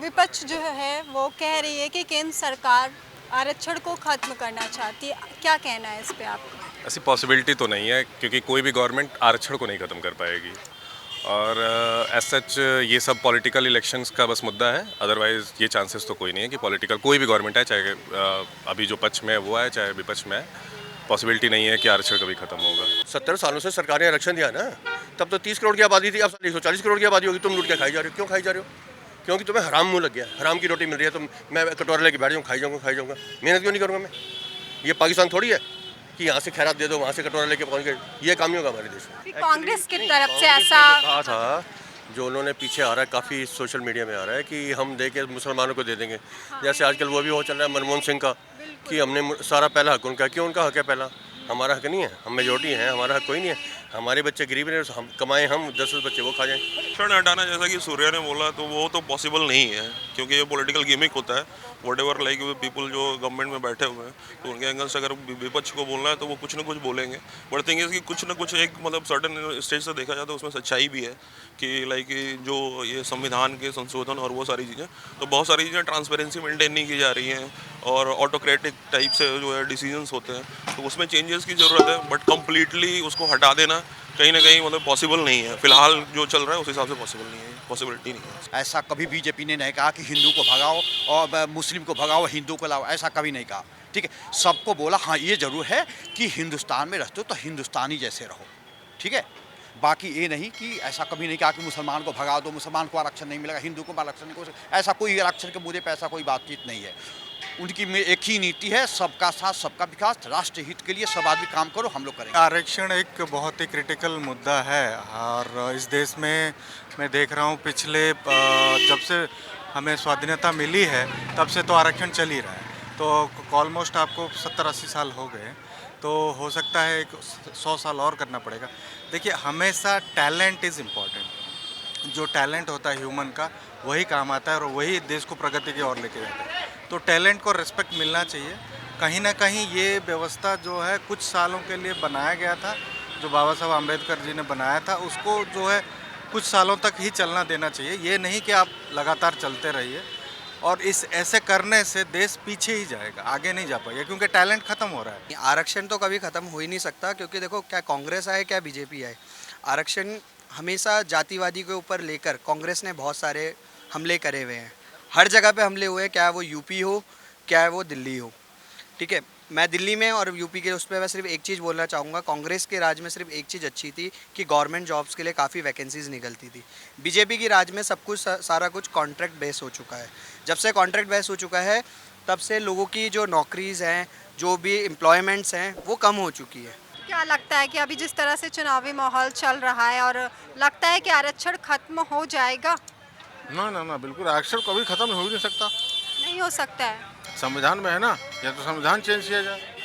विपक्ष जो है वो कह रही है कि केंद्र सरकार आरक्षण को खत्म करना चाहती है, क्या कहना है इस पे आपका? ऐसी पॉसिबिलिटी तो नहीं है क्योंकि कोई भी गवर्नमेंट आरक्षण को नहीं ख़त्म कर पाएगी और एज सच ये सब पॉलिटिकल इलेक्शंस का बस मुद्दा है। अदरवाइज़ ये चांसेस तो कोई नहीं है कि पॉलिटिकल कोई भी गवर्नमेंट है, चाहे अभी जो पक्ष में है वो है चाहे विपक्ष में है, पॉसिबिलिटी नहीं है कि आरक्षण कभी खत्म होगा। 70 सालों से सरकार ने आरक्षण दिया ना, तब तो 30 करोड़ की आबादी थी, अब 140 करोड़ की आबादी होगी। तुम लूट के खाई जा रहे हो, क्यों खाई जा रहे हो? क्योंकि तुम्हें हराम मुंह लग गया, हराम की रोटी मिल रही है, तो मैं कटोरा लेके बैठ जाऊँ, खाई जाऊँगा। मेहनत क्यों नहीं करूँगा मैं? ये पाकिस्तान थोड़ी है कि यहाँ से खैरात दे दो, वहाँ से कटोरा लेके पहुँच गए। ये काम नहीं होगा हमारे देश में। कांग्रेस की तरफ से ऐसा कहा था, जो उन्होंने पीछे आ रहा है, काफ़ी सोशल मीडिया में आ रहा है कि हम दे के मुसलमानों को दे देंगे। जैसे आजकल वो भी हो चल रहा है मनमोहन सिंह का, कि हमने सारा पहला हक उनका। क्यों उनका हक है पहला? हमारा हक नहीं है, हम मेजोरिटी हैं, हमारा हक कोई नहीं है। हमारे बच्चे गरीब हैं, हम कमाएं, हम 10 बच्चे वो खा जाएं। आरक्षण हटाना जैसा कि सूर्या ने बोला तो वो तो पॉसिबल नहीं है क्योंकि ये पॉलिटिकल गेमिंग होता है। वट एवर लाइक पीपल जो गवर्नमेंट में बैठे हुए हैं तो उनके एंगल से अगर विपक्ष को बोलना है तो वो कुछ ना कुछ बोलेंगे। बट थिंग इज कि कुछ ना कुछ एक मतलब सर्टन स्टेज से देखा जाए तो उसमें सच्चाई भी है कि लाइक जो ये संविधान के संशोधन और वो सारी चीज़ें, तो बहुत सारी चीज़ें ट्रांसपेरेंसी मेंटेन नहीं की जा रही हैं और ऑटोक्रेटिक टाइप से जो है डिसीजंस होते हैं, तो उसमें चेंजेस की ज़रूरत है। बट कम्प्लीटली उसको हटा देना कहीं ना कहीं मतलब पॉसिबल नहीं है। फिलहाल जो चल रहा है उस हिसाब से पॉसिबल नहीं है, पॉसिबिलिटी नहीं है। ऐसा कभी बीजेपी ने नहीं कहा कि हिंदू को भगाओ और मुस्लिम को भगाओ, हिंदू को लाओ, ऐसा कभी नहीं कहा। ठीक है, सबको बोला हाँ ये जरूर है कि हिंदुस्तान में रहते हो तो हिंदुस्तानी जैसे रहो। ठीक है, बाकी ये नहीं कि ऐसा कभी नहीं कहा कि मुसलमान को भगा दो, मुसलमान को आरक्षण नहीं मिलेगा, हिंदू को आरक्षण नहीं मिलेगा। ऐसा कोई आरक्षण के मुद्दे पर ऐसा कोई बातचीत नहीं है। उनकी में एक ही नीति है, सबका साथ सबका विकास, राष्ट्र हित के लिए सब आदमी काम करो, हम लोग करेंगे। आरक्षण एक बहुत ही क्रिटिकल मुद्दा है और इस देश में मैं देख रहा हूँ पिछले जब से हमें स्वाधीनता मिली है तब से तो आरक्षण चल ही रहा है। तो ऑलमोस्ट आपको 70-80 साल हो गए, तो हो सकता है 100 साल और करना पड़ेगा। देखिए, हमेशा टैलेंट इज़ इम्पॉर्टेंट। जो टैलेंट होता है ह्यूमन का वही काम आता है और वही देश को प्रगति की ओर लेके जाता है। तो टैलेंट को रिस्पेक्ट मिलना चाहिए। कहीं ना कहीं ये व्यवस्था जो है कुछ सालों के लिए बनाया गया था, जो बाबा साहब आम्बेडकर जी ने बनाया था, उसको जो है कुछ सालों तक ही चलना देना चाहिए। ये नहीं कि आप लगातार चलते रहिए और इस ऐसे करने से देश पीछे ही जाएगा, आगे नहीं जा पाएगा क्योंकि टैलेंट ख़त्म हो रहा है। आरक्षण तो कभी ख़त्म हो ही नहीं सकता क्योंकि देखो, क्या कांग्रेस आए क्या बीजेपी आए, आरक्षण हमेशा जातिवादी के ऊपर लेकर कांग्रेस ने बहुत सारे हमले करे हुए हैं। हर जगह पे हमले हुए हैं, क्या वो यूपी हो क्या वो दिल्ली हो। ठीक है, मैं दिल्ली में और यूपी के उस पर मैं सिर्फ एक चीज़ बोलना चाहूँगा, कांग्रेस के राज में सिर्फ एक चीज़ अच्छी थी कि गवर्नमेंट जॉब्स के लिए काफ़ी वैकेंसीज निकलती थी। बीजेपी की राज में सब कुछ सारा कुछ कॉन्ट्रैक्ट बेस हो चुका है। जब से कॉन्ट्रैक्ट बेस हो चुका है तब से लोगों की जो नौकरीज़ हैं, जो भी एम्प्लॉयमेंट्स हैं, वो कम हो चुकी है। क्या लगता है कि अभी जिस तरह से चुनावी माहौल चल रहा है और लगता है कि आरक्षण खत्म हो जाएगा? ना, बिल्कुल आरक्षण कभी ख़त्म हो ही नहीं सकता। नहीं हो सकता है। संविधान में है ना, या तो संविधान चेंज किया जाए।